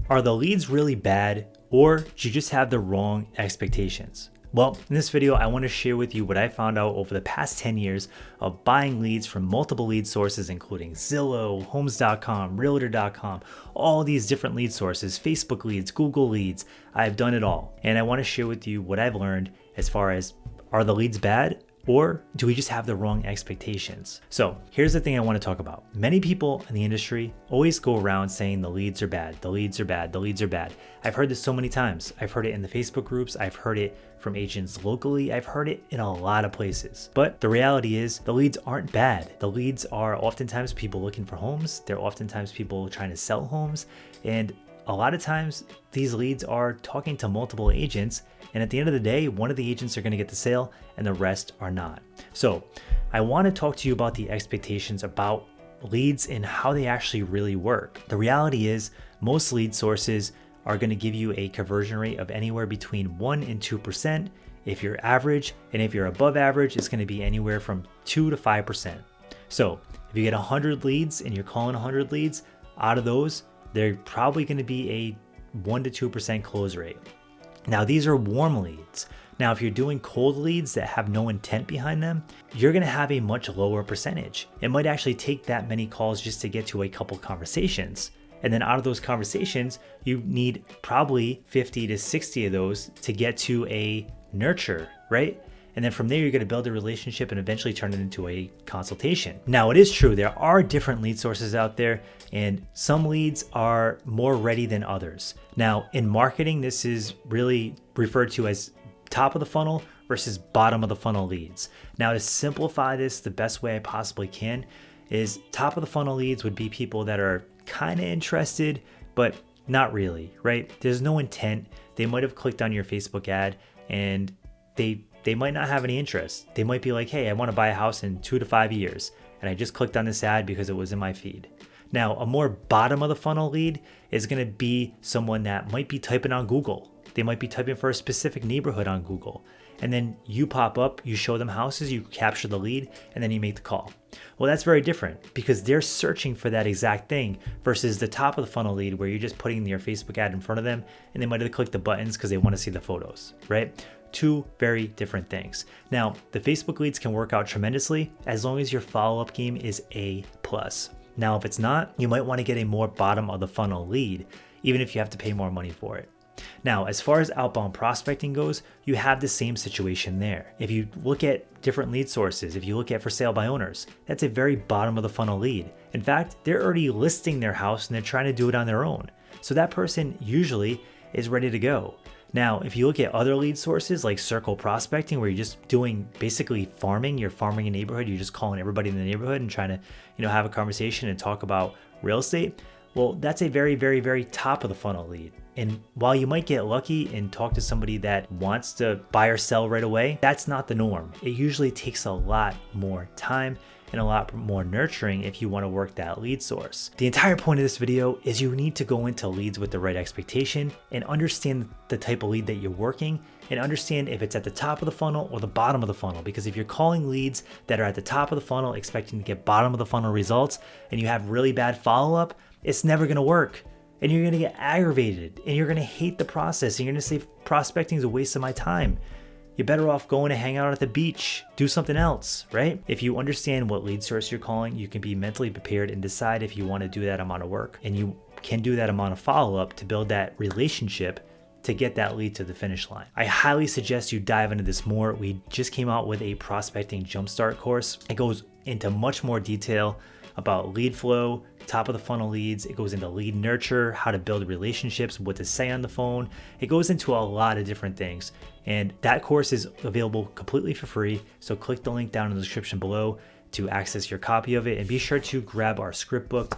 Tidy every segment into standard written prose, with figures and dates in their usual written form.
Are the leads really bad, or do you just have the wrong expectations? Well, in this video, I want to share with you what I found out over the past 10 years of buying leads from multiple lead sources, including Zillow, Homes.com, Realtor.com, all these different lead sources, Facebook leads, Google leads. I've done it all. And I want to share with you what I've learned as far as, are the leads bad? Or do we just have the wrong expectations? So here's the thing I want to talk about. Many people in the industry always go around saying the leads are bad, the leads are bad, the leads are bad. I've heard this so many times. I've heard it in the Facebook groups. I've heard it from agents locally. I've heard it in a lot of places. But the reality is the leads aren't bad. The leads are oftentimes people looking for homes. They're oftentimes people trying to sell homes. And a lot of times these leads are talking to multiple agents, and at the end of the day, one of the agents are going to get the sale and the rest are not. So I want to talk to you about the expectations about leads and how they actually really work. The reality is most lead sources are going to give you a conversion rate of anywhere between 1 and 2% if you're average, and if you're above average, it's going to be anywhere from 2 to 5%. So if you get 100 leads and you're calling 100 leads, out of those, they're probably going to be a 1 to 2% close rate. Now, these are warm leads. Now, if you're doing cold leads that have no intent behind them, you're going to have a much lower percentage. It might actually take that many calls just to get to a couple conversations. And then out of those conversations, you need probably 50 to 60 of those to get to a nurture, right? And then from there, you're going to build a relationship and eventually turn it into a consultation. Now, it is true, there are different lead sources out there, and some leads are more ready than others. Now, in marketing, this is really referred to as top of the funnel versus bottom of the funnel leads. Now, to simplify this the best way I possibly can is top of the funnel leads would be people that are kind of interested, but not really, right? There's no intent. They might have clicked on your Facebook ad and they might not have any interest. They might be like, hey, I want to buy a house in 2 to 5 years. And I just clicked on this ad because it was in my feed. Now, a more bottom of the funnel lead is going to be someone that might be typing on Google. They might be typing for a specific neighborhood on Google. And then you pop up, you show them houses, you capture the lead, and then you make the call. Well, that's very different because they're searching for that exact thing versus the top of the funnel lead where you're just putting your Facebook ad in front of them and they might have clicked the buttons because they want to see the photos, right? Two very different things. Now, the Facebook leads can work out tremendously as long as your follow-up game is A+. Now, if it's not, you might want to get a more bottom of the funnel lead, even if you have to pay more money for it. Now, as far as outbound prospecting goes, you have the same situation there. If you look at different lead sources, if you look at for sale by owners, that's a very bottom of the funnel lead. In fact, they're already listing their house and they're trying to do it on their own. So that person usually is ready to go. Now, if you look at other lead sources like circle prospecting, where you're just doing basically farming, you're farming a neighborhood, you're just calling everybody in the neighborhood and trying to, have a conversation and talk about real estate. Well, that's a very, very, very top of the funnel lead. And while you might get lucky and talk to somebody that wants to buy or sell right away, that's not the norm. It usually takes a lot more time and a lot more nurturing if you want to work that lead source. The entire point of this video is you need to go into leads with the right expectation and understand the type of lead that you're working and understand if it's at the top of the funnel or the bottom of the funnel. Because if you're calling leads that are at the top of the funnel expecting to get bottom of the funnel results and you have really bad follow-up, it's never going to work. And you're going to get aggravated and you're going to hate the process and you're going to say prospecting is a waste of my time. You're better off going to hang out at the beach, do something else, right? If you understand what lead source you're calling, you can be mentally prepared and decide if you want to do that amount of work. And you can do that amount of follow-up to build that relationship to get that lead to the finish line. I highly suggest you dive into this more. We just came out with a prospecting jumpstart course. It goes into much more detail about lead flow, top of the funnel leads. It goes into lead nurture, how to build relationships, what to say on the phone. It goes into a lot of different things. And that course is available completely for free. So click the link down in the description below to access your copy of it. And be sure to grab our script book.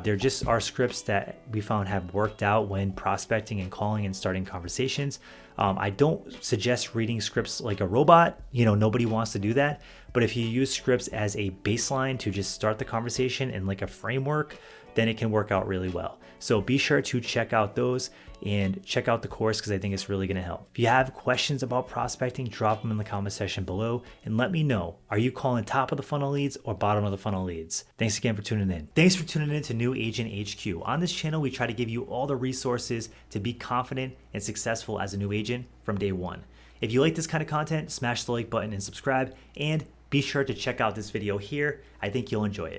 They're just our scripts that we found have worked out when prospecting and calling and starting conversations. I don't suggest reading scripts like a robot. Nobody wants to do that. But if you use scripts as a baseline to just start the conversation and like a framework, then it can work out really well. So be sure to check out those and check out the course because I think it's really going to help. If you have questions about prospecting, drop them in the comment section below and let me know. Are you calling top of the funnel leads or bottom of the funnel leads? Thanks again for tuning in. Thanks for tuning in to New Agent HQ. On this channel, we try to give you all the resources to be confident and successful as a new agent from day one. If you like this kind of content, smash the like button and subscribe, and be sure to check out this video here. I think you'll enjoy it.